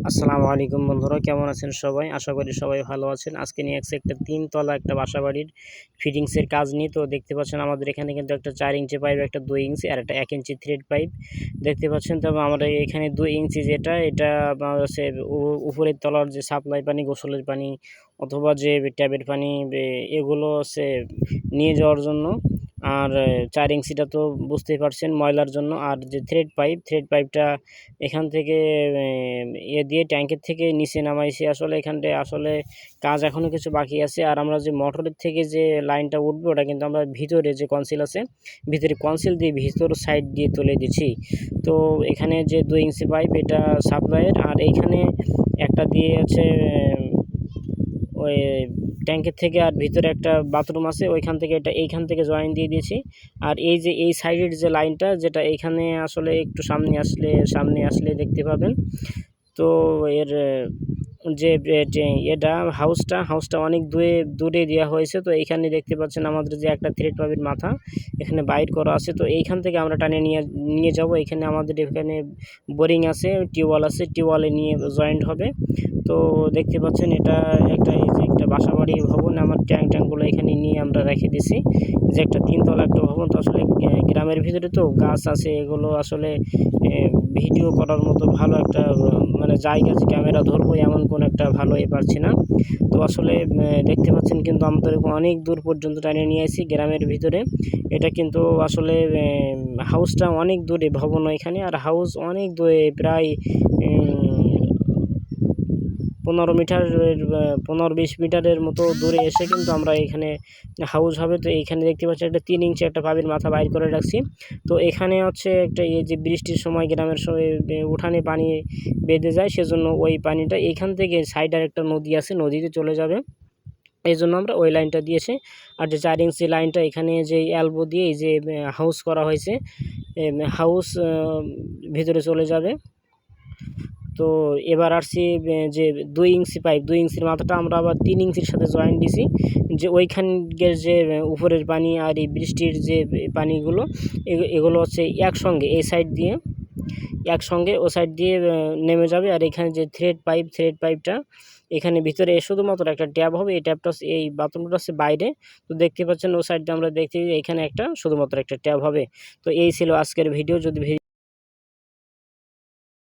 আসসালামু আলাইকুম বন্ধুরা, কেমন আছেন সবাই? আশা করি সবাই ভালো আছেন। আজকে নিয়ে আসছি একটা ৩ তলা একটা বাসাবাড়ির ফিটিংসের কাজ নিয়ে। তো দেখতে পাচ্ছেন আমাদের এখানে কিন্তু একটা ৪ ইঞ্চি পাইপ, একটা ২ ইঞ্চি আর একটা ১ ইঞ্চি থ্রেড পাইপ দেখতে পাচ্ছেন। তবে আমরা এখানে ২ ইঞ্চি যেটা এটা আপনার হচ্ছে উপরের তলার যে সাপ্লাই পানি, গোসলের পানি অথবা যে ট্যাপের পানি এগুলো হচ্ছে নিয়ে যাওয়ার জন্য। আর ৪ ইঞ্চিটা তো বুঝতেই পারছেন ময়লার জন্য। আর যে থ্রেড পাইপটা এখান থেকে দিয়ে ট্যাঙ্কের থেকে নিচে নামাইছি। আসলে এখানটায় আসলে কাজ এখনও কিছু বাকি আছে। আর আমরা যে মোটরের থেকে যে লাইনটা উঠবে ওটা কিন্তু আমরা ভিতরে যে কনসিল আছে, ভিতরে কনসিল দিয়ে ভিতর সাইড দিয়ে তুলে দিচ্ছি। তো এখানে যে ২ ইঞ্চি পাইপ এটা সাপ্লাইয়ের, আর এইখানে একটা দিয়ে আছে ওই ট্যাঙ্কের থেকে, আর ভিতরে একটা বাথরুম আছে ওইখান থেকে, এটা এইখান থেকে জয়েন দিয়ে দিয়েছি। আর এই যে এই সাইডের যে লাইনটা যেটা এইখানে আসলে একটু সামনে আসলে দেখতে পাবেন। তো এর যে এটা হাউসটা অনেক দূরে দেওয়া হয়েছে। তো এইখানে দেখতে পাচ্ছেন আমাদের যে একটা থ্রেড পাইপের মাথা এখানে বাইর করা আছে। তো এইখান থেকে আমরা টানে নিয়ে যাব। এখানে আমাদের এখানে বোরিং আছে, টিউবওয়েল আছে, টিউবওয়েলে নিয়ে জয়েন্ট হবে। তো দেখতে পাচ্ছেন এটা এই যে একটা বাসাবাড়ি ভবন। আমার ট্যাঙ্কগুলো এখানে নিয়ে আমরা রেখে দিছি, যে একটা ৩ তলা একটা ভবন। তো আসলে গ্রামের ভিতরে তো গাছ আছে, এগুলো আসলে ভিডিও করার মতো ভালো একটা মানে জায়গা যে ক্যামেরা ধরবো এমন কোনো একটা ভালো পারছি না। তো আসলে দেখতে পাচ্ছেন কিন্তু আমাদের অনেক দূর পর্যন্ত টানিয়ে নিয়ে আসি গ্রামের ভিতরে। এটা কিন্তু আসলে হাউসটা অনেক দূরে, ভবন এখানে, আর হাউস অনেক দূরে, প্রায় 15-20 মিটারের মতো দূরে এসে কিন্তু আমরা এখানে হাউস হবে। তো এইখানে দেখতে পাচ্ছি একটা ৩ ইঞ্চি একটা পাইপের মাথা বাইর করে রাখছি। তো এখানে হচ্ছে একটা এই যে বৃষ্টির সময় গ্রামের উঠানে পানি বেঁধে যায়, সেজন্য ওই পানিটা এইখান থেকে সাইডের একটা নদী আছে, নদীতে চলে যাবে, এই জন্য আমরা ওই লাইনটা দিয়েছি। আর যে ৪ ইঞ্চি লাইনটা এখানে যে এলবো দিয়ে এই যে হাউস করা হয়েছে, হাউস ভিতরে চলে যাবে। তো এবার আসছি যে ২ ইঞ্চি পাইপ, ২ ইঞ্চির মাথাটা আমরা আবার ৩ ইঞ্চির সাথে জয়েন দিছি, যে ওইখানকার যে উপরের পানি আর এই বৃষ্টির যে পানিগুলো এগুলো হচ্ছে একসঙ্গে এই সাইড দিয়ে একসঙ্গে ও সাইড দিয়ে নেমে যাবে। আর এখানে যে থ্রেড পাইপটা এখানে ভিতরে শুধুমাত্র একটা ট্যাপ হবে। এই ট্যাপটা হচ্ছে, এই বাথরুমটা হচ্ছে বাইরে। তো দেখতে পাচ্ছেন ও সাইডে আমরা দেখছি এখানে একটা শুধুমাত্র একটা ট্যাপ হবে। তো এই ছিল আজকের ভিডিও। যদি